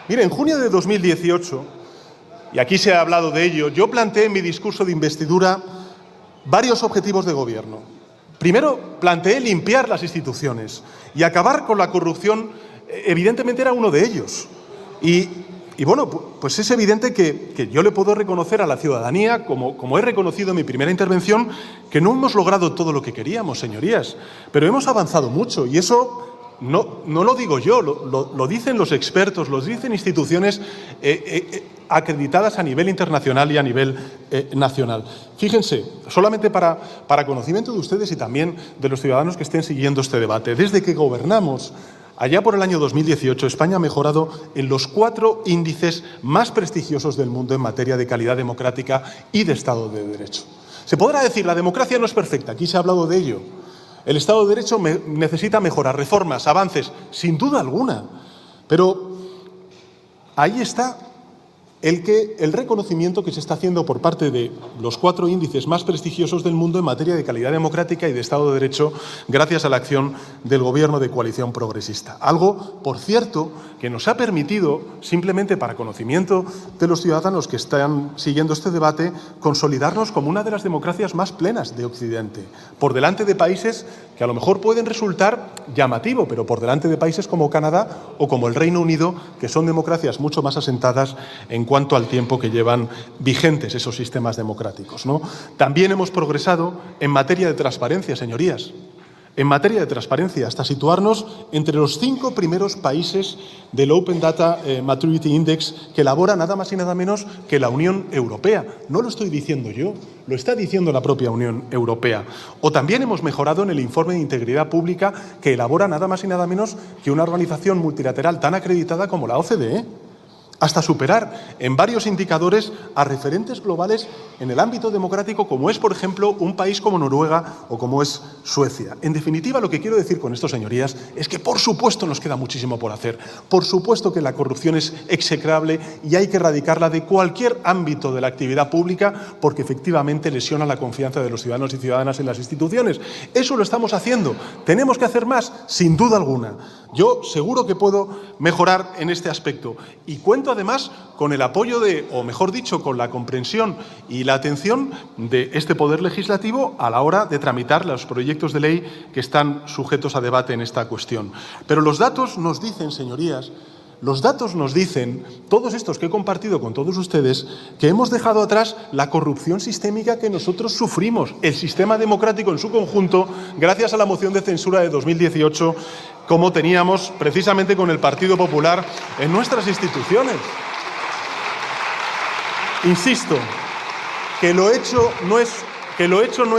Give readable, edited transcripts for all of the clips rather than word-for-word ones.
Mire, en junio de 2018, y aquí se ha hablado de ello, yo planteé en mi discurso de investidura varios objetivos de gobierno. Primero, planteé limpiar las instituciones y acabar con la corrupción, evidentemente era uno de ellos. Y bueno, pues es evidente que yo le puedo reconocer a la ciudadanía, como he reconocido en mi primera intervención, que no hemos logrado todo lo que queríamos, señorías, pero hemos avanzado mucho y eso no lo digo yo, lo dicen los expertos, lo dicen instituciones acreditadas a nivel internacional y a nivel nacional. Fíjense, solamente para conocimiento de ustedes y también de los ciudadanos que estén siguiendo este debate, desde que gobernamos, allá por el año 2018, España ha mejorado en los 4 índices más prestigiosos del mundo en materia de calidad democrática y de Estado de Derecho. Se podrá decir, la democracia no es perfecta, aquí se ha hablado de ello. El Estado de Derecho necesita mejoras, reformas, avances, sin duda alguna. Pero ahí está el reconocimiento que se está haciendo por parte de los 4 índices más prestigiosos del mundo en materia de calidad democrática y de Estado de Derecho gracias a la acción del Gobierno de coalición progresista. Algo, por cierto, que nos ha permitido, simplemente para conocimiento de los ciudadanos que están siguiendo este debate, consolidarnos como una de las democracias más plenas de Occidente, por delante de países que a lo mejor pueden resultar llamativo, pero por delante de países como Canadá o como el Reino Unido, que son democracias mucho más asentadas en cuanto al tiempo que llevan vigentes esos sistemas democráticos, ¿no? También hemos progresado en materia de transparencia, señorías. En materia de transparencia, hasta situarnos entre los 5 primeros países del Open Data Maturity Index que elabora nada más y nada menos que la Unión Europea. No lo estoy diciendo yo, lo está diciendo la propia Unión Europea. O también hemos mejorado en el informe de integridad pública que elabora nada más y nada menos que una organización multilateral tan acreditada como la OCDE. Hasta superar en varios indicadores a referentes globales en el ámbito democrático, como es, por ejemplo, un país como Noruega o como es Suecia. En definitiva, lo que quiero decir con esto, señorías, es que, por supuesto, nos queda muchísimo por hacer. Por supuesto que la corrupción es execrable y hay que erradicarla de cualquier ámbito de la actividad pública porque, efectivamente, lesiona la confianza de los ciudadanos y ciudadanas en las instituciones. Eso lo estamos haciendo. ¿Tenemos que hacer más? Sin duda alguna. Yo seguro que puedo mejorar en este aspecto y cuento además con el apoyo o mejor dicho, con la comprensión y la atención de este Poder Legislativo a la hora de tramitar los proyectos de ley que están sujetos a debate en esta cuestión. Pero los datos nos dicen, señorías, los datos nos dicen, todos estos que he compartido con todos ustedes, que hemos dejado atrás la corrupción sistémica que nosotros sufrimos, el sistema democrático en su conjunto, gracias a la moción de censura de 2018, como teníamos precisamente con el Partido Popular en nuestras instituciones. Insisto, que lo hecho no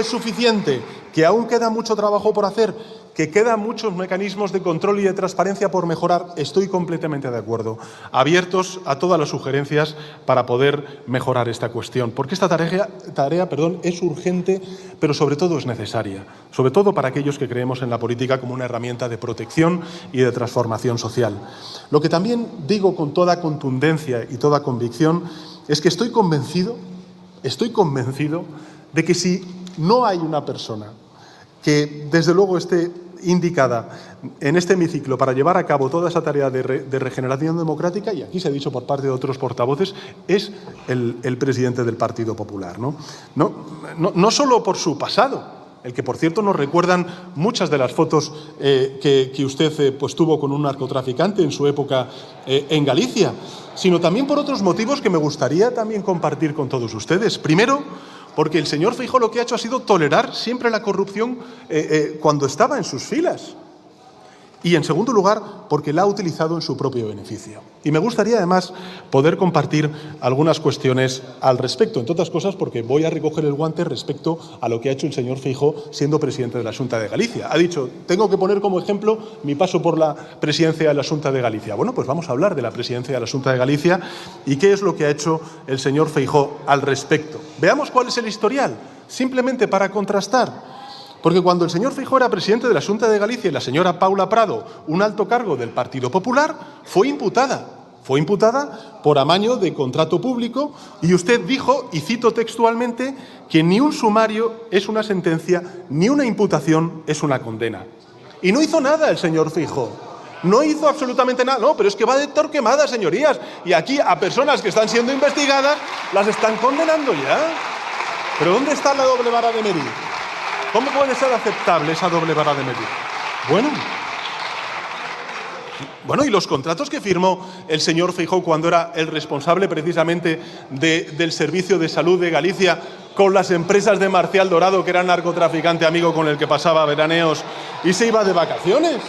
es suficiente, que aún queda mucho trabajo por hacer, que quedan muchos mecanismos de control y de transparencia por mejorar. Estoy completamente de acuerdo, abiertos a todas las sugerencias para poder mejorar esta cuestión, porque esta tarea es urgente, pero sobre todo es necesaria, sobre todo para aquellos que creemos en la política como una herramienta de protección y de transformación social. Lo que también digo con toda contundencia y toda convicción es que estoy convencido de que si no hay una persona que desde luego esté indicada en este hemiciclo para llevar a cabo toda esa tarea de regeneración democrática, y aquí se ha dicho por parte de otros portavoces, es el presidente del Partido Popular, no solo por su pasado, el que, por cierto, nos recuerdan muchas de las fotos que usted pues, tuvo con un narcotraficante en su época en Galicia, sino también por otros motivos que me gustaría también compartir con todos ustedes. Primero, porque el señor Feijóo lo que ha hecho ha sido tolerar siempre la corrupción cuando estaba en sus filas. Y, en segundo lugar, porque la ha utilizado en su propio beneficio. Y me gustaría, además, poder compartir algunas cuestiones al respecto, entre otras cosas porque voy a recoger el guante respecto a lo que ha hecho el señor Feijóo siendo presidente de la Xunta de Galicia. Ha dicho, tengo que poner como ejemplo mi paso por la presidencia de la Xunta de Galicia. Bueno, pues vamos a hablar de la presidencia de la Xunta de Galicia y qué es lo que ha hecho el señor Feijóo al respecto. Veamos cuál es el historial, simplemente para contrastar. Porque cuando el señor Feijóo era presidente de la Xunta de Galicia y la señora Paula Prado, un alto cargo del Partido Popular, fue imputada por amaño de contrato público y usted dijo, y cito textualmente, que ni un sumario es una sentencia, ni una imputación es una condena. Y no hizo nada el señor Feijóo. No hizo absolutamente nada. No, pero es que va de Torquemada, señorías. Y aquí a personas que están siendo investigadas las están condenando ya. ¿Pero dónde está la doble vara de medir? ¿Cómo puede ser aceptable esa doble vara de medir? Bueno, y los contratos que firmó el señor Feijóo cuando era el responsable precisamente del Servicio de Salud de Galicia con las empresas de Marcial Dorado, que era narcotraficante amigo con el que pasaba veraneos y se iba de vacaciones.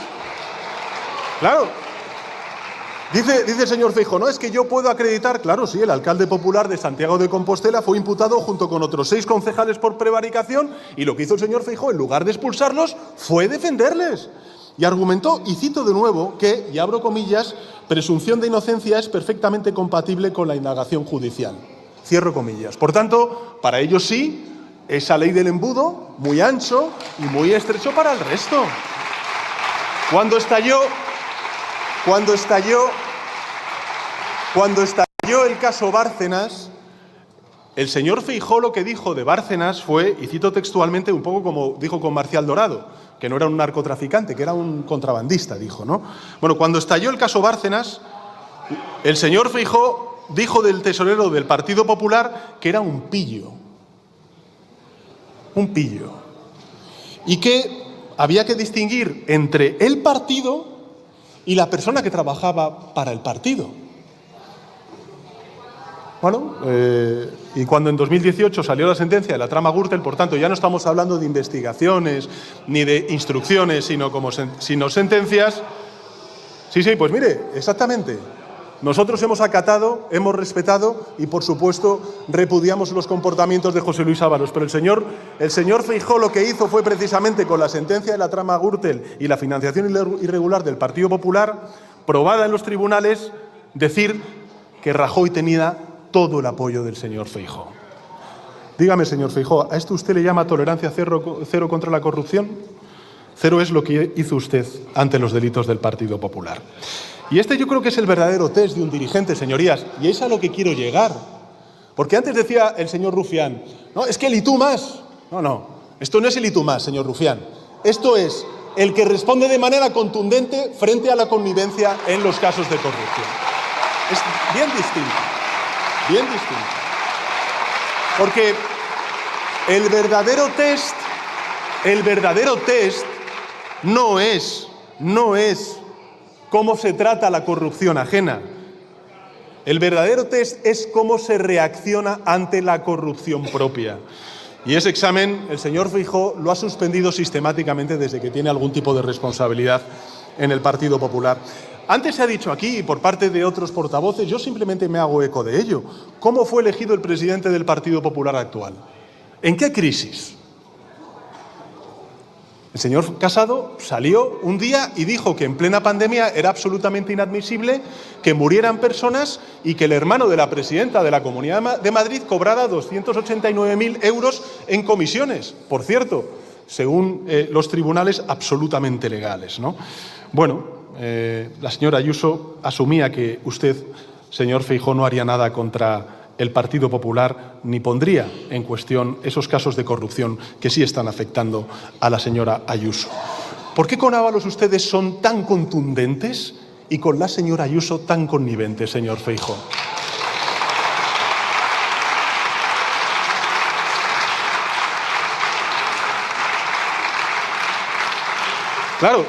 Claro. Dice el señor Feijóo, no, es que yo puedo acreditar. Claro, sí, el alcalde popular de Santiago de Compostela fue imputado junto con otros 6 concejales por prevaricación y lo que hizo el señor Feijóo, en lugar de expulsarlos, fue defenderles. Y argumentó, y cito de nuevo, que, y abro comillas, presunción de inocencia es perfectamente compatible con la indagación judicial. Cierro comillas. Por tanto, para ellos sí, esa ley del embudo, muy ancho y muy estrecho para el resto. Cuando estalló el caso Bárcenas, el señor Feijóo lo que dijo de Bárcenas fue, y cito textualmente, un poco como dijo con Marcial Dorado, que no era un narcotraficante, que era un contrabandista, dijo, ¿no? Bueno, cuando estalló el caso Bárcenas, el señor Feijóo dijo del tesorero del Partido Popular que era un pillo. Un pillo. Y que había que distinguir entre el partido y la persona que trabajaba para el partido. Bueno, y cuando en 2018 salió la sentencia de la trama Gürtel, por tanto, ya no estamos hablando de investigaciones ni de instrucciones, sino sentencias. Sí, pues mire, exactamente. Nosotros hemos acatado, hemos respetado y, por supuesto, repudiamos los comportamientos de José Luis Ábalos. Pero el señor Feijóo lo que hizo fue precisamente con la sentencia de la trama Gürtel y la financiación irregular del Partido Popular, probada en los tribunales, decir que Rajoy tenía todo el apoyo del señor Feijóo. Dígame, señor Feijóo, ¿a esto usted le llama tolerancia cero contra la corrupción? Cero es lo que hizo usted ante los delitos del Partido Popular. Y este yo creo que es el verdadero test de un dirigente, señorías, y es a lo que quiero llegar. Porque antes decía el señor Rufián, no, es que el y tú más. No, esto no es el y tú más, señor Rufián. Esto es el que responde de manera contundente frente a la connivencia en los casos de corrupción. Es bien distinto. Bien distinto. Porque el verdadero test no es cómo se trata la corrupción ajena. El verdadero test es cómo se reacciona ante la corrupción propia. Y ese examen el señor Feijóo lo ha suspendido sistemáticamente desde que tiene algún tipo de responsabilidad en el Partido Popular. Antes se ha dicho aquí, por parte de otros portavoces, yo simplemente me hago eco de ello. ¿Cómo fue elegido el presidente del Partido Popular actual? ¿En qué crisis? El señor Casado salió un día y dijo que en plena pandemia era absolutamente inadmisible que murieran personas y que el hermano de la presidenta de la Comunidad de Madrid cobrara 289.000 euros en comisiones. Por cierto, según los tribunales, absolutamente legales, ¿no? Bueno, la señora Ayuso asumía que usted, señor Feijóo, no haría nada contra el Partido Popular ni pondría en cuestión esos casos de corrupción que sí están afectando a la señora Ayuso. ¿Por qué con Ábalos ustedes son tan contundentes y con la señora Ayuso tan conniventes, señor Feijóo? Claro,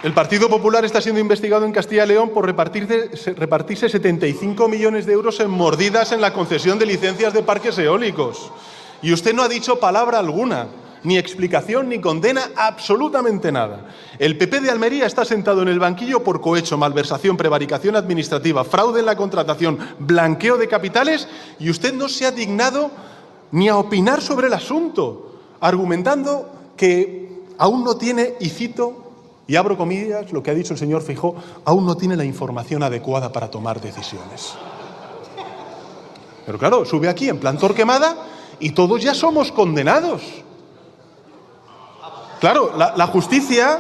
el Partido Popular está siendo investigado en Castilla y León por repartirse 75 millones de euros en mordidas en la concesión de licencias de parques eólicos. Y usted no ha dicho palabra alguna, ni explicación, ni condena, absolutamente nada. El PP de Almería está sentado en el banquillo por cohecho, malversación, prevaricación administrativa, fraude en la contratación, blanqueo de capitales, y usted no se ha dignado ni a opinar sobre el asunto, argumentando que aún no tiene, y cito, y abro comillas, lo que ha dicho el señor Feijóo, aún no tiene la información adecuada para tomar decisiones. Pero claro, sube aquí en plan Torquemada y todos ya somos condenados. Claro, la justicia,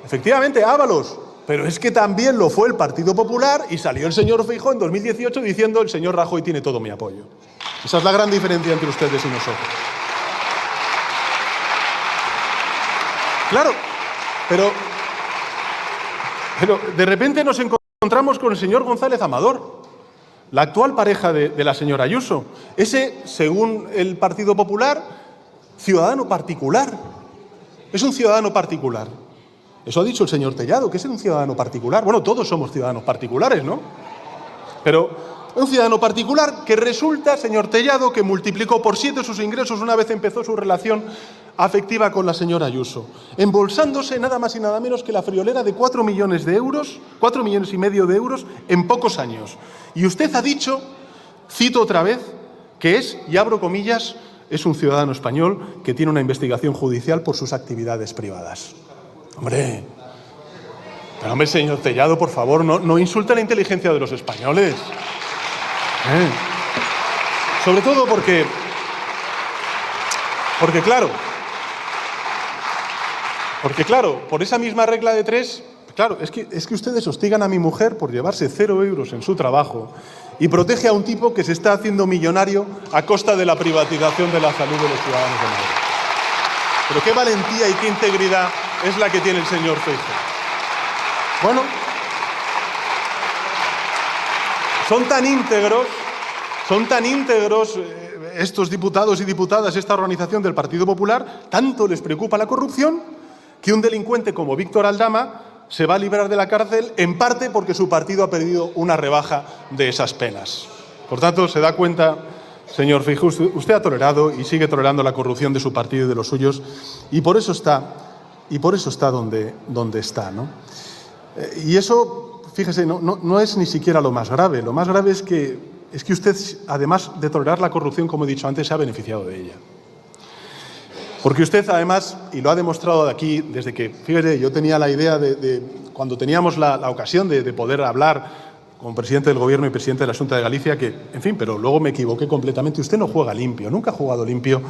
efectivamente, Ábalos, pero es que también lo fue el Partido Popular y salió el señor Feijóo en 2018 diciendo el señor Rajoy tiene todo mi apoyo. Esa es la gran diferencia entre ustedes y nosotros. Claro, Pero de repente nos encontramos con el señor González Amador, la actual pareja de la señora Ayuso. Ese, según el Partido Popular, ciudadano particular. Es un ciudadano particular. Eso ha dicho el señor Tellado, que es un ciudadano particular. Bueno, todos somos ciudadanos particulares, ¿no? Pero un ciudadano particular que resulta, señor Tellado, que multiplicó por 7 sus ingresos una vez empezó su relación afectiva con la señora Ayuso, embolsándose nada más y nada menos que la friolera de 4 millones de euros, 4,5 millones de euros en pocos años. Y usted ha dicho, cito otra vez, que es, y abro comillas, es un ciudadano español que tiene una investigación judicial por sus actividades privadas. Hombre, pero hombre, señor Tellado, por favor, no insulte la inteligencia de los españoles. Sobre todo porque claro, por esa misma regla de 3, claro, es que ustedes hostigan a mi mujer por llevarse 0 euros en su trabajo y protege a un tipo que se está haciendo millonario a costa de la privatización de la salud de los ciudadanos de Madrid. Pero qué valentía y qué integridad es la que tiene el señor Feijóo. Bueno, son tan íntegros estos diputados y diputadas, esta organización del Partido Popular, tanto les preocupa la corrupción, que un delincuente como Víctor Aldama se va a librar de la cárcel en parte porque su partido ha pedido una rebaja de esas penas. Por tanto, se da cuenta, señor Feijóo, usted ha tolerado y sigue tolerando la corrupción de su partido y de los suyos, y por eso está donde está, ¿no? Y eso, fíjese, no es ni siquiera lo más grave. Lo más grave es que usted, además de tolerar la corrupción, como he dicho antes, se ha beneficiado de ella. Porque usted, además, y lo ha demostrado de aquí, desde que, fíjese, yo tenía la idea cuando teníamos la ocasión de poder hablar como presidente del Gobierno y presidente de la Xunta de Galicia, que, en fin, pero luego me equivoqué completamente. Usted no juega limpio, nunca ha jugado limpio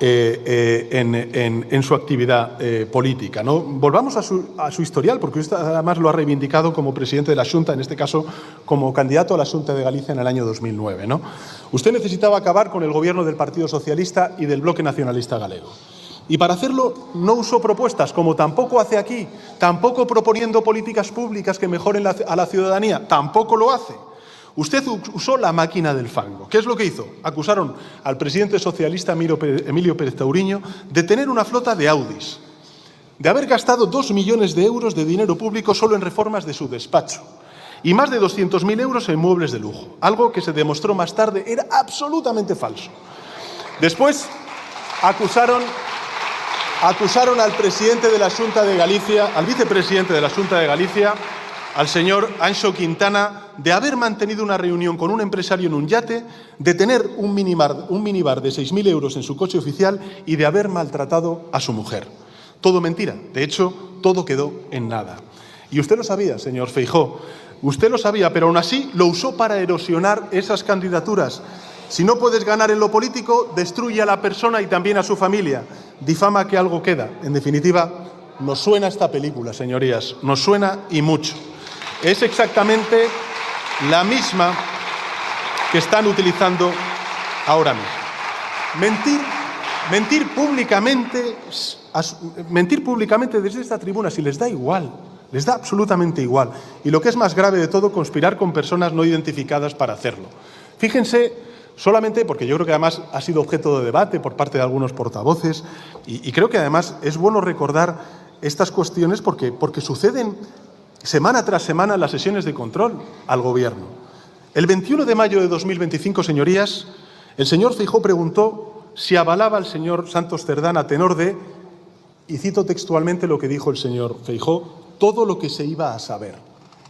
en su actividad política, ¿no? Volvamos a su historial, porque usted además lo ha reivindicado como presidente de la Xunta, en este caso como candidato a la Xunta de Galicia en el año 2009, ¿no? Usted necesitaba acabar con el gobierno del Partido Socialista y del Bloque Nacionalista Galego. Y para hacerlo no usó propuestas, como tampoco hace aquí, tampoco proponiendo políticas públicas que mejoren a la ciudadanía, tampoco lo hace. Usted usó la máquina del fango. ¿Qué es lo que hizo? Acusaron al presidente socialista Emilio Pérez Tauriño de tener una flota de Audis, de haber gastado 2 millones de euros de dinero público solo en reformas de su despacho y más de 200.000 euros en muebles de lujo, algo que se demostró más tarde era absolutamente falso. Después acusaron al presidente de la Xunta de Galicia, al vicepresidente de la Xunta de Galicia, al señor Anxo Quintana, de haber mantenido una reunión con un empresario en un yate, de tener un minibar de 6.000 euros en su coche oficial y de haber maltratado a su mujer. Todo mentira. De hecho, todo quedó en nada. Y usted lo sabía, señor Feijóo. Usted lo sabía, pero aún así lo usó para erosionar esas candidaturas. Si no puedes ganar en lo político, destruye a la persona y también a su familia. Difama que algo queda. En definitiva, nos suena esta película, señorías. Nos suena y mucho. Es exactamente la misma que están utilizando ahora mismo. Mentir públicamente desde esta tribuna, si les da igual, les da absolutamente igual. Y lo que es más grave de todo, conspirar con personas no identificadas para hacerlo. Fíjense, solamente porque yo creo que además ha sido objeto de debate por parte de algunos portavoces y creo que además es bueno recordar estas cuestiones porque suceden semana tras semana en las sesiones de control al Gobierno. El 21 de mayo de 2025, señorías, el señor Feijóo preguntó si avalaba al señor Santos Cerdán a tenor de, y cito textualmente lo que dijo el señor Feijóo, todo lo que se iba a saber.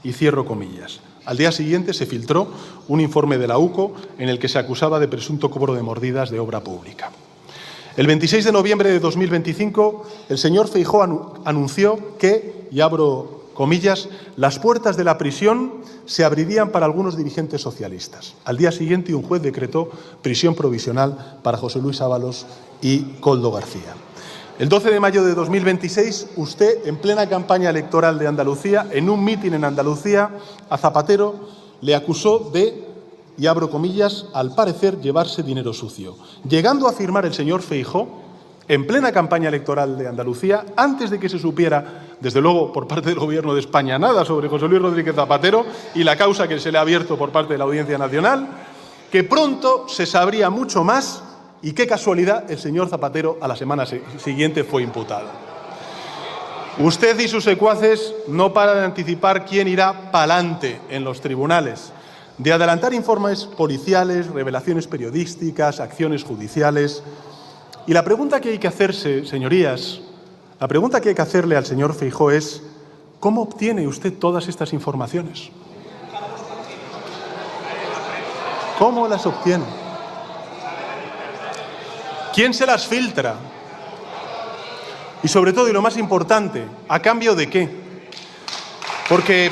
Y cierro comillas. Al día siguiente se filtró un informe de la UCO en el que se acusaba de presunto cobro de mordidas de obra pública. El 26 de noviembre de 2025, el señor Feijóo anunció que, y abro comillas, las puertas de la prisión se abrirían para algunos dirigentes socialistas. Al día siguiente, un juez decretó prisión provisional para José Luis Ábalos y Koldo García. El 12 de mayo de 2026, usted, en plena campaña electoral de Andalucía, en un mitin en Andalucía, a Zapatero le acusó de, y abro comillas, al parecer llevarse dinero sucio, llegando a afirmar el señor Feijóo, en plena campaña electoral de Andalucía, antes de que se supiera Desde luego, por parte del Gobierno de España, nada sobre José Luis Rodríguez Zapatero y la causa que se le ha abierto por parte de la Audiencia Nacional, que pronto se sabría mucho más y qué casualidad, el señor Zapatero a la semana siguiente fue imputado. Usted y sus secuaces no paran de anticipar quién irá pa'lante en los tribunales, de adelantar informes policiales, revelaciones periodísticas, acciones judiciales. Y la pregunta que hay que hacerse, señorías, la pregunta que hay que hacerle al señor Feijóo es ¿cómo obtiene usted todas estas informaciones? ¿Cómo las obtiene? ¿Quién se las filtra? Y sobre todo, y lo más importante, ¿a cambio de qué? Porque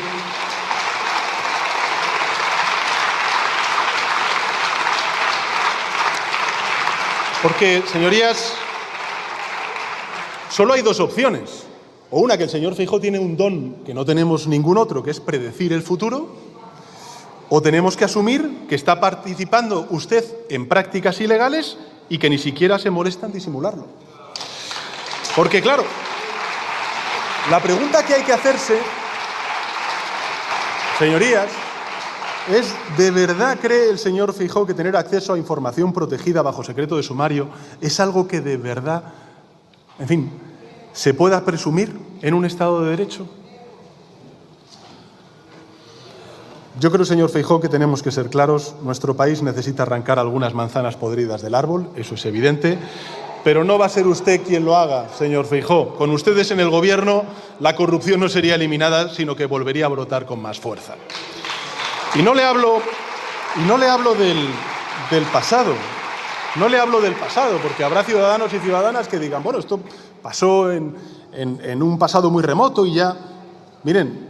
señorías, solo hay dos opciones. O una, que el señor Feijóo tiene un don que no tenemos ningún otro, que es predecir el futuro, o tenemos que asumir que está participando usted en prácticas ilegales y que ni siquiera se molesta en disimularlo. Porque, claro, la pregunta que hay que hacerse, señorías, es ¿de verdad cree el señor Feijóo que tener acceso a información protegida bajo secreto de sumario es algo que de verdad, en fin, se pueda presumir en un Estado de Derecho? Yo creo, señor Feijóo, que tenemos que ser claros. Nuestro país necesita arrancar algunas manzanas podridas del árbol, eso es evidente, pero no va a ser usted quien lo haga, señor Feijóo. Con ustedes en el Gobierno, la corrupción no sería eliminada, sino que volvería a brotar con más fuerza. Y no le hablo del pasado. No le hablo del pasado, porque habrá ciudadanos y ciudadanas que digan, bueno, esto pasó en un pasado muy remoto y ya. Miren,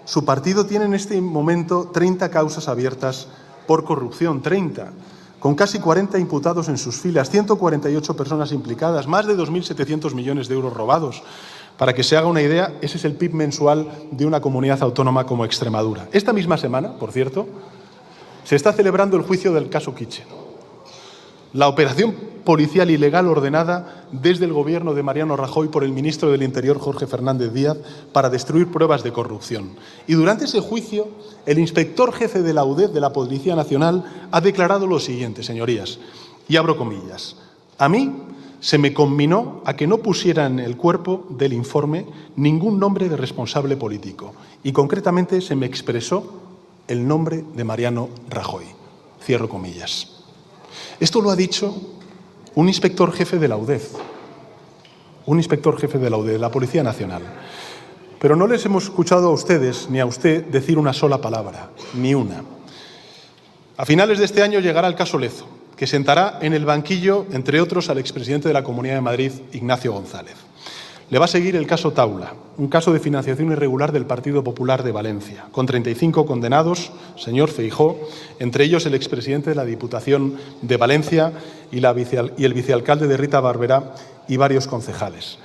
su partido tiene en este momento 30 causas abiertas por corrupción, 30, con casi 40 imputados en sus filas, 148 personas implicadas, más de 2.700 millones de euros robados. Para que se haga una idea, ese es el PIB mensual de una comunidad autónoma como Extremadura. Esta misma semana, por cierto, se está celebrando el juicio del caso Kitchen. La operación policial ilegal ordenada desde el Gobierno de Mariano Rajoy por el ministro del Interior, Jorge Fernández Díaz, para destruir pruebas de corrupción. Y durante ese juicio, el inspector jefe de la UDEF, de la Policía Nacional, ha declarado lo siguiente, señorías, y abro comillas: a mí se me conminó a que no pusiera en el cuerpo del informe ningún nombre de responsable político y concretamente se me expresó el nombre de Mariano Rajoy. Cierro comillas. Esto lo ha dicho un inspector jefe de la UDEF, de la Policía Nacional. Pero no les hemos escuchado a ustedes ni a usted decir una sola palabra, ni una. A finales de este año llegará el caso Lezo, que sentará en el banquillo, entre otros, al expresidente de la Comunidad de Madrid, Ignacio González. Le va a seguir el caso Taula, un caso de financiación irregular del Partido Popular de Valencia, con 35 condenados, señor Feijóo, entre ellos el expresidente de la Diputación de Valencia y el vicealcalde de Rita Barberá y varios concejales.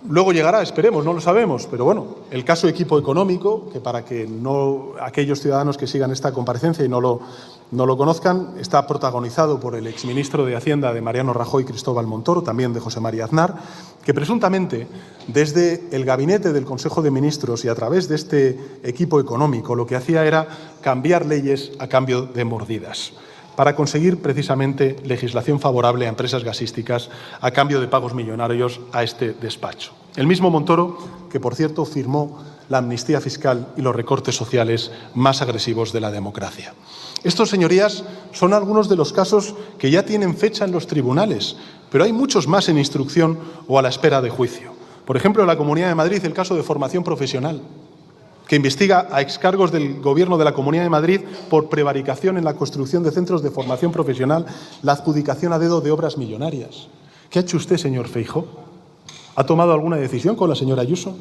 Luego llegará, esperemos, no lo sabemos, pero bueno, el caso Equipo Económico, que para que no aquellos ciudadanos que sigan esta comparecencia y no lo conozcan, está protagonizado por el exministro de Hacienda de Mariano Rajoy, Cristóbal Montoro, también de José María Aznar, que presuntamente desde el gabinete del Consejo de Ministros y a través de este Equipo Económico lo que hacía era cambiar leyes a cambio de mordidas, para conseguir precisamente legislación favorable a empresas gasísticas a cambio de pagos millonarios a este despacho. El mismo Montoro que, por cierto, firmó la amnistía fiscal y los recortes sociales más agresivos de la democracia. Estos, señorías, son algunos de los casos que ya tienen fecha en los tribunales, pero hay muchos más en instrucción o a la espera de juicio. Por ejemplo, en la Comunidad de Madrid, el caso de formación profesional, que investiga a excargos del Gobierno de la Comunidad de Madrid por prevaricación en la construcción de centros de formación profesional, la adjudicación a dedo de obras millonarias. ¿Qué ha hecho usted, señor Feijóo? ¿Ha tomado alguna decisión con la señora Ayuso?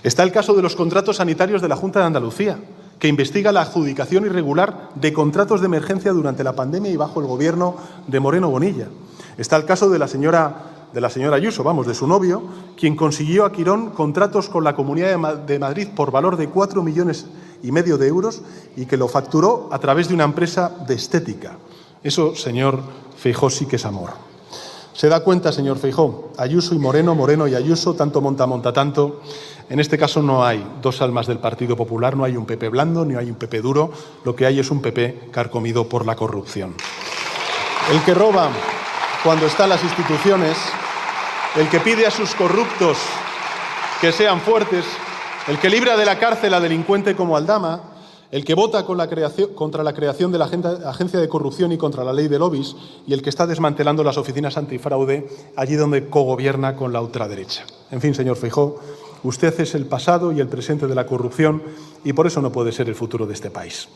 Está el caso de los contratos sanitarios de la Junta de Andalucía, que investiga la adjudicación irregular de contratos de emergencia durante la pandemia y bajo el Gobierno de Moreno Bonilla. Está el caso de la señora Ayuso, de su novio, quien consiguió a Quirón contratos con la Comunidad de Madrid por valor de 4,5 millones de euros y que lo facturó a través de una empresa de estética. Eso, señor Feijóo, sí que es amor. Se da cuenta, señor Feijóo, Ayuso y Moreno, Moreno y Ayuso, tanto monta tanto. En este caso no hay dos almas del Partido Popular, no hay un PP blando ni hay un PP duro, lo que hay es un PP carcomido por la corrupción. El que roba cuando está en las instituciones, el que pide a sus corruptos que sean fuertes, el que libra de la cárcel a delincuente como Aldama, el que vota contra la creación de la agencia de corrupción y contra la ley de lobbies y el que está desmantelando las oficinas antifraude allí donde cogobierna con la ultraderecha. En fin, señor Feijóo, usted es el pasado y el presente de la corrupción y por eso no puede ser el futuro de este país.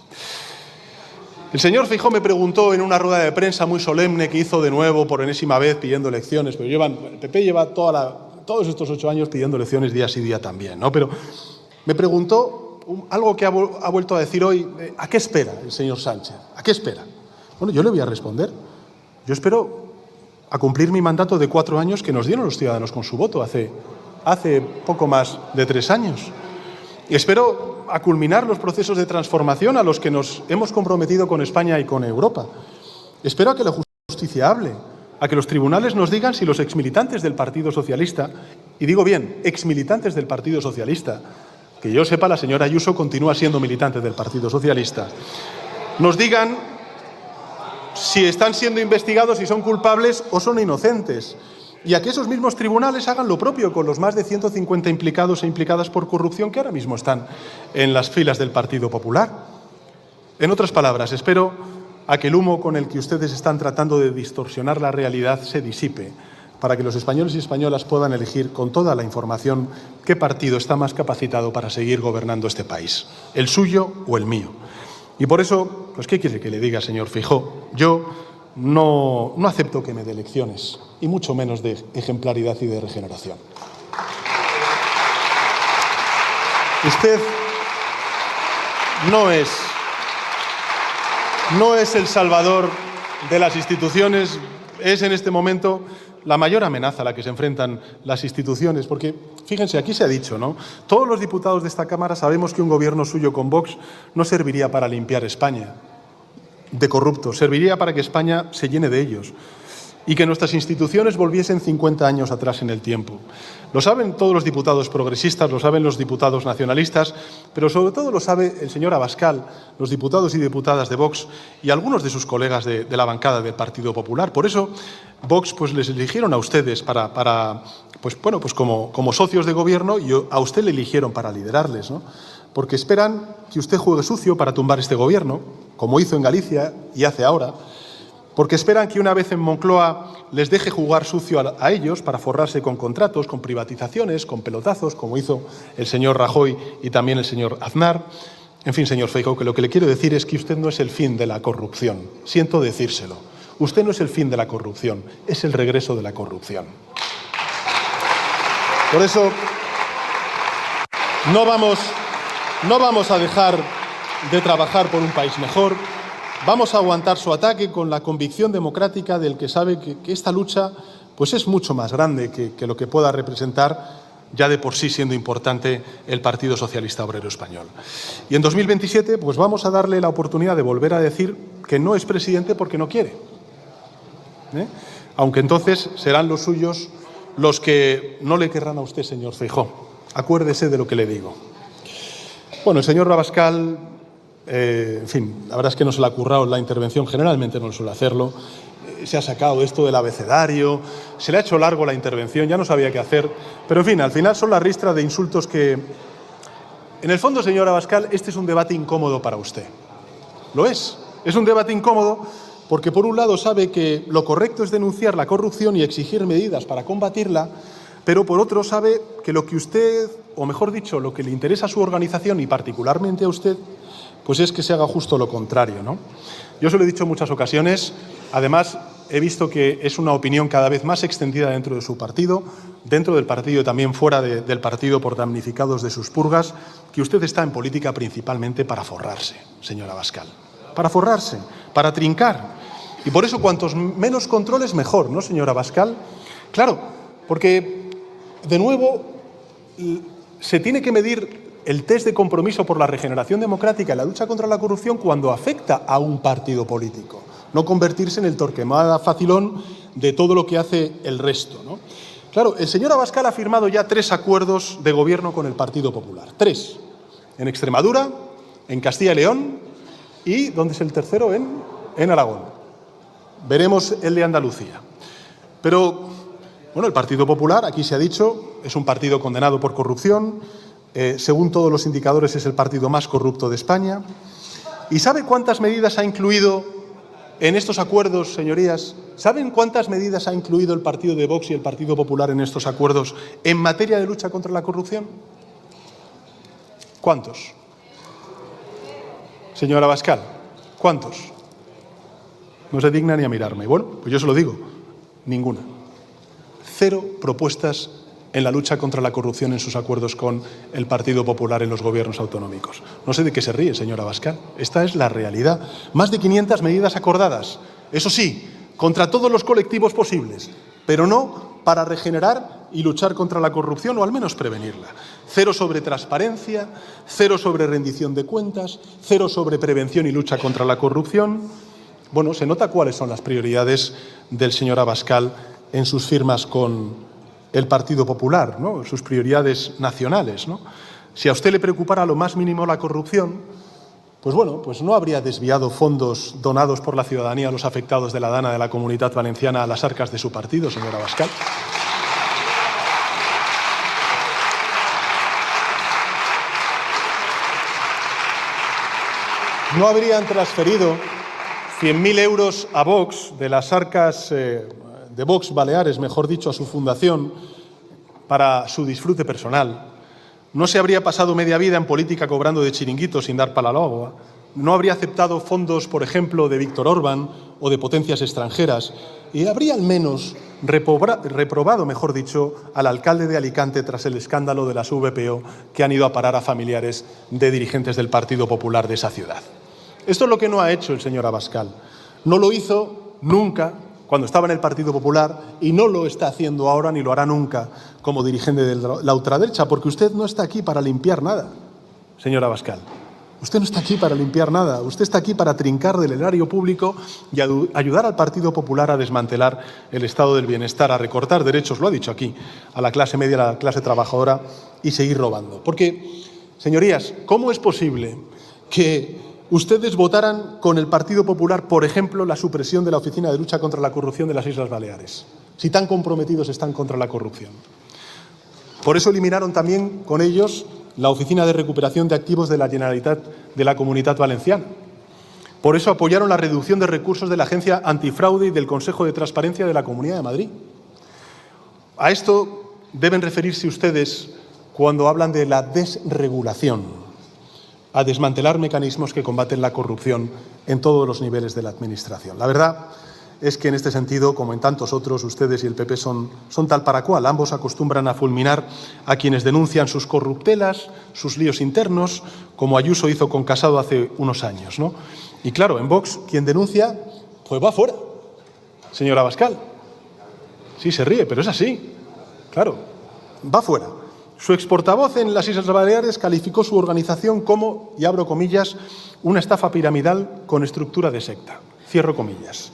El señor Feijóo me preguntó en una rueda de prensa muy solemne que hizo de nuevo por enésima vez pidiendo elecciones, pero el PP lleva todos estos 8 años pidiendo elecciones día sí día también, ¿no? Pero me preguntó algo que ha vuelto a decir hoy. ¿A qué espera el señor Sánchez? ¿A qué espera? Bueno, yo le voy a responder. Yo espero a cumplir mi mandato de 4 años que nos dieron los ciudadanos con su voto hace poco más de 3 años. Y espero a culminar los procesos de transformación a los que nos hemos comprometido con España y con Europa. Espero a que la justicia hable, a que los tribunales nos digan si los exmilitantes del Partido Socialista, y digo bien, exmilitantes del Partido Socialista, que yo sepa, la señora Ayuso continúa siendo militante del Partido Socialista, nos digan si están siendo investigados, si son culpables o son inocentes. Y a que esos mismos tribunales hagan lo propio con los más de 150 implicados e implicadas por corrupción que ahora mismo están en las filas del Partido Popular. En otras palabras, espero a que el humo con el que ustedes están tratando de distorsionar la realidad se disipe, para que los españoles y españolas puedan elegir con toda la información qué partido está más capacitado para seguir gobernando este país, el suyo o el mío. Y por eso, pues ¿qué quiere que le diga, señor Feijóo? Yo no acepto que me dé lecciones, y mucho menos de ejemplaridad y de regeneración. Usted no es el salvador de las instituciones, es en este momento la mayor amenaza a la que se enfrentan las instituciones, porque, fíjense, aquí se ha dicho, ¿no? Todos los diputados de esta Cámara sabemos que un gobierno suyo con Vox no serviría para limpiar España de corruptos, serviría para que España se llene de ellos y que nuestras instituciones volviesen 50 años atrás en el tiempo. Lo saben todos los diputados progresistas, lo saben los diputados nacionalistas, pero sobre todo lo sabe el señor Abascal, los diputados y diputadas de Vox y algunos de sus colegas de la bancada del Partido Popular. Por eso Vox les eligieron a ustedes como socios de gobierno y a usted le eligieron para liderarles, ¿no? Porque esperan que usted juegue sucio para tumbar este gobierno, como hizo en Galicia y hace ahora, porque esperan que una vez en Moncloa les deje jugar sucio a ellos para forrarse con contratos, con privatizaciones, con pelotazos, como hizo el señor Rajoy y también el señor Aznar. En fin, señor Feijóo, que lo que le quiero decir es que usted no es el fin de la corrupción. Siento decírselo. Usted no es el fin de la corrupción, es el regreso de la corrupción. Por eso, no vamos a dejar de trabajar por un país mejor. Vamos a aguantar su ataque con la convicción democrática del que sabe que esta lucha pues es mucho más grande que lo que pueda representar ya de por sí siendo importante el Partido Socialista Obrero Español. Y en 2027 pues vamos a darle la oportunidad de volver a decir que no es presidente porque no quiere. Aunque entonces serán los suyos los que no le querrán a usted, señor Feijóo. Acuérdese de lo que le digo. Bueno, el señor Abascal, en fin, la verdad es que no se le ha currado la intervención, generalmente no suele hacerlo. Se ha sacado esto del abecedario, se le ha hecho largo la intervención, ya no sabía qué hacer. Pero en fin, al final son la ristra de insultos que... En el fondo, señor Abascal, este es un debate incómodo para usted. Lo es. Es un debate incómodo porque, por un lado, sabe que lo correcto es denunciar la corrupción y exigir medidas para combatirla, pero por otro sabe que lo que usted, o mejor dicho, lo que le interesa a su organización y particularmente a usted, pues es que se haga justo lo contrario, ¿no? Yo se lo he dicho en muchas ocasiones, además he visto que es una opinión cada vez más extendida dentro de su partido, dentro del partido y también fuera del partido por damnificados de sus purgas, que usted está en política principalmente para forrarse, señor Abascal, para forrarse, para trincar. Y por eso cuantos menos controles mejor, ¿no, señor Abascal? Claro, porque de nuevo se tiene que medir el test de compromiso por la regeneración democrática y la lucha contra la corrupción cuando afecta a un partido político. no convertirse en el Torquemada facilón de todo lo que hace el resto, ¿no? Claro, el señor Abascal ha firmado ya 3 acuerdos de gobierno con el Partido Popular. 3. En Extremadura, en Castilla y León y, ¿dónde es el tercero? En Aragón. Veremos el de Andalucía. Pero, bueno, el Partido Popular, aquí se ha dicho, es un partido condenado por corrupción. Según todos los indicadores, es el partido más corrupto de España. ¿Y sabe cuántas medidas ha incluido en estos acuerdos, señorías? ¿Saben cuántas medidas ha incluido el partido de Vox y el Partido Popular en estos acuerdos en materia de lucha contra la corrupción? ¿Cuántos? Señor Abascal, ¿cuántos? No se digna ni a mirarme. Bueno, pues yo se lo digo, ninguna. 0 propuestas en la lucha contra la corrupción en sus acuerdos con el Partido Popular en los gobiernos autonómicos. No sé de qué se ríe, señor Abascal. Esta es la realidad. Más de 500 medidas acordadas. Eso sí, contra todos los colectivos posibles, pero no para regenerar y luchar contra la corrupción, o al menos prevenirla. 0 sobre transparencia, 0 sobre rendición de cuentas, 0 sobre prevención y lucha contra la corrupción. Bueno, se nota cuáles son las prioridades del señor Abascal en sus firmas con el Partido Popular, ¿no? Sus prioridades nacionales, ¿no? Si a usted le preocupara lo más mínimo la corrupción, pues bueno, pues no habría desviado fondos donados por la ciudadanía a los afectados de la Dana de la Comunitat Valenciana a las arcas de su partido, señor Abascal. No habrían transferido 100.000 euros a Vox de las arcas de Vox Baleares, mejor dicho, a su fundación, para su disfrute personal. No se habría pasado media vida en política cobrando de chiringuitos sin dar pala al agua. No habría aceptado fondos, por ejemplo, de Víctor Orbán o de potencias extranjeras. Y habría al menos reprobado, mejor dicho, al alcalde de Alicante tras el escándalo de las VPO que han ido a parar a familiares de dirigentes del Partido Popular de esa ciudad. Esto es lo que no ha hecho el señor Abascal. No lo hizo nunca cuando estaba en el Partido Popular y no lo está haciendo ahora ni lo hará nunca como dirigente de la ultraderecha, porque usted no está aquí para limpiar nada, señor Abascal. Usted no está aquí para limpiar nada. Usted está aquí para trincar del erario público y ayudar al Partido Popular a desmantelar el estado del bienestar, a recortar derechos, lo ha dicho aquí, a la clase media, a la clase trabajadora y seguir robando. Porque, señorías, ¿cómo es posible que ustedes votaran con el Partido Popular, por ejemplo, la supresión de la Oficina de Lucha contra la Corrupción de las Islas Baleares, si tan comprometidos están contra la corrupción? Por eso eliminaron también con ellos la Oficina de Recuperación de Activos de la Generalitat de la Comunitat Valenciana. Por eso apoyaron la reducción de recursos de la Agencia Antifraude y del Consejo de Transparencia de la Comunidad de Madrid. A esto deben referirse ustedes cuando hablan de la desregulación, a desmantelar mecanismos que combaten la corrupción en todos los niveles de la Administración. La verdad es que en este sentido, como en tantos otros, ustedes y el PP son tal para cual. Ambos acostumbran a fulminar a quienes denuncian sus corruptelas, sus líos internos, como Ayuso hizo con Casado hace unos años, ¿no? Y claro, en Vox, quien denuncia, pues va fuera, señor Abascal. Sí, se ríe, pero es así. Claro, va fuera. Su exportavoz en las Islas Baleares calificó su organización como, y abro comillas, una estafa piramidal con estructura de secta. Cierro comillas.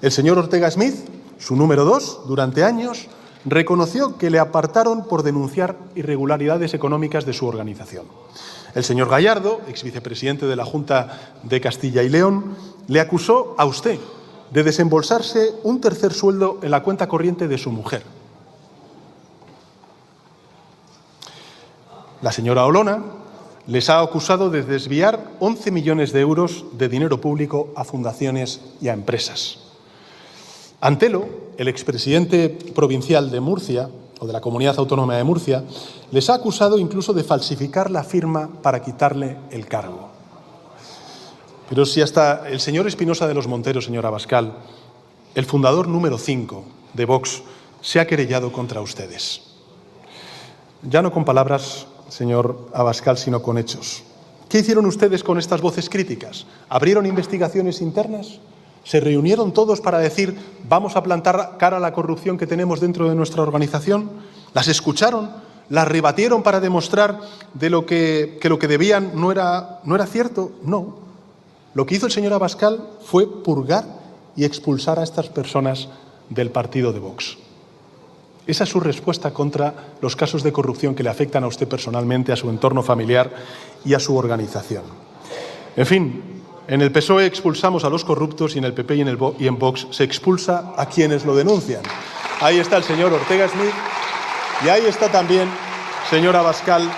El señor Ortega Smith, su número 2, durante años, reconoció que le apartaron por denunciar irregularidades económicas de su organización. El señor Gallardo, exvicepresidente de la Junta de Castilla y León, le acusó a usted de desembolsarse un tercer sueldo en la cuenta corriente de su mujer. La señora Olona les ha acusado de desviar 11 millones de euros de dinero público a fundaciones y a empresas. Antelo, el expresidente provincial de Murcia, o de la Comunidad Autónoma de Murcia, les ha acusado incluso de falsificar la firma para quitarle el cargo. Pero si hasta el señor Espinosa de los Monteros, señor Abascal, el fundador número 5 de Vox, se ha querellado contra ustedes. Ya no con palabras, señor Abascal, sino con hechos. ¿Qué hicieron ustedes con estas voces críticas? ¿Abrieron investigaciones internas? ¿Se reunieron todos para decir vamos a plantar cara a la corrupción que tenemos dentro de nuestra organización? ¿Las escucharon? ¿Las rebatieron para demostrar de lo que lo que debían no era cierto? No. Lo que hizo el señor Abascal fue purgar y expulsar a estas personas del partido de Vox. Esa es su respuesta contra los casos de corrupción que le afectan a usted personalmente, a su entorno familiar y a su organización. En fin, en el PSOE expulsamos a los corruptos y en el PP y en Vox se expulsa a quienes lo denuncian. Ahí está el señor Ortega Smith y ahí está también, señor Abascal,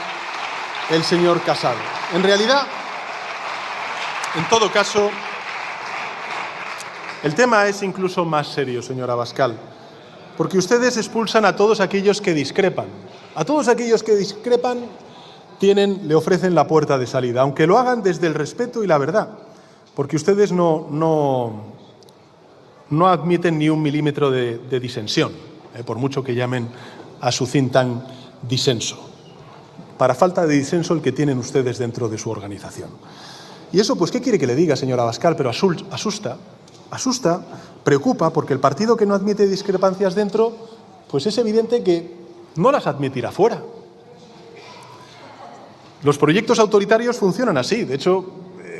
el señor Casado. En realidad, en todo caso, el tema es incluso más serio, señor Abascal, porque ustedes expulsan a todos aquellos que discrepan. A todos aquellos que discrepan le ofrecen la puerta de salida, aunque lo hagan desde el respeto y la verdad, porque ustedes no admiten ni un milímetro de disensión, por mucho que llamen a su think tank disenso. Para falta de disenso el que tienen ustedes dentro de su organización. Y eso, pues, ¿qué quiere que le diga, señor Abascal? Pero asusta, preocupa, porque el partido que no admite discrepancias dentro, pues es evidente que no las admitirá fuera. Los proyectos autoritarios funcionan así. De hecho,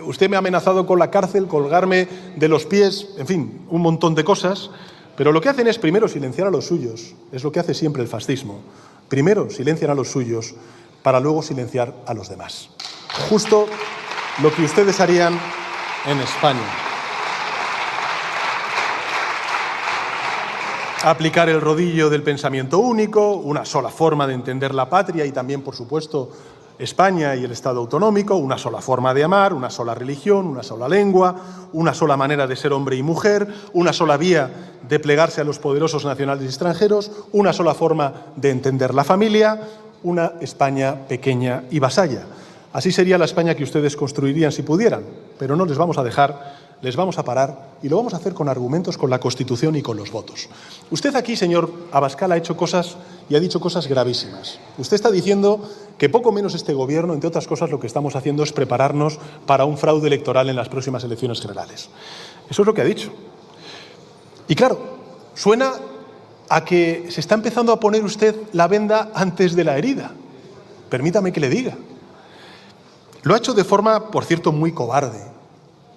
usted me ha amenazado con la cárcel, colgarme de los pies, en fin, un montón de cosas. Pero lo que hacen es primero silenciar a los suyos. Es lo que hace siempre el fascismo. Primero silencian a los suyos para luego silenciar a los demás. Justo lo que ustedes harían en España. Aplicar el rodillo del pensamiento único, una sola forma de entender la patria y también, por supuesto, España y el Estado autonómico, una sola forma de amar, una sola religión, una sola lengua, una sola manera de ser hombre y mujer, una sola vía de plegarse a los poderosos nacionales y extranjeros, una sola forma de entender la familia, una España pequeña y vasalla. Así sería la España que ustedes construirían si pudieran, pero no les vamos a dejar, les vamos a parar y lo vamos a hacer con argumentos, con la Constitución y con los votos. Usted aquí, señor Abascal, ha hecho cosas y ha dicho cosas gravísimas. Usted está diciendo que poco menos este Gobierno, entre otras cosas, lo que estamos haciendo es prepararnos para un fraude electoral en las próximas elecciones generales. Eso es lo que ha dicho. Y claro, suena a que se está empezando a poner usted la venda antes de la herida. Permítame que le diga. Lo ha hecho de forma, por cierto, muy cobarde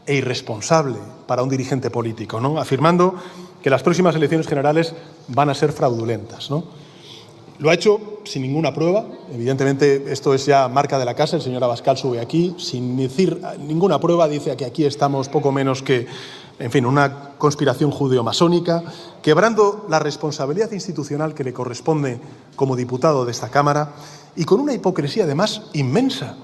e irresponsable para un dirigente político, ¿no? Afirmando que las próximas elecciones generales van a ser fraudulentas, ¿no? Lo ha hecho sin ninguna prueba. Evidentemente, esto es ya marca de la casa. El señor Abascal sube aquí sin decir ninguna prueba, dice que aquí estamos poco menos que, en fin, una conspiración judeo-masónica, quebrando la responsabilidad institucional que le corresponde como diputado de esta Cámara y con una hipocresía, además, inmensa.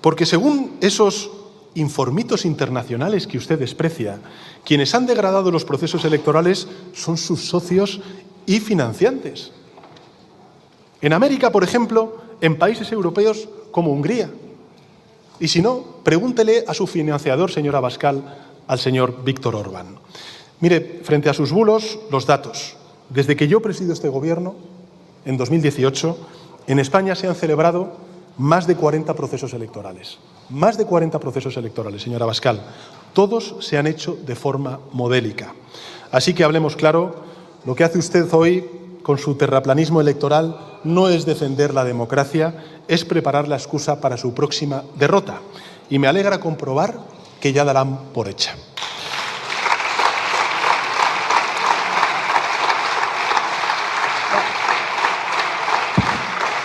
Porque según esos informitos internacionales que usted desprecia, quienes han degradado los procesos electorales son sus socios y financiantes. En América, por ejemplo, en países europeos como Hungría. Y si no, pregúntele a su financiador, señor Abascal, al señor Víctor Orbán. Mire, frente a sus bulos, los datos. Desde que yo presido este Gobierno, en 2018, en España se han celebrado más de 40 procesos electorales. Más de 40 procesos electorales, señor Abascal. Todos se han hecho de forma modélica. Así que hablemos claro, lo que hace usted hoy con su terraplanismo electoral no es defender la democracia, es preparar la excusa para su próxima derrota. Y me alegra comprobar que ya darán por hecha.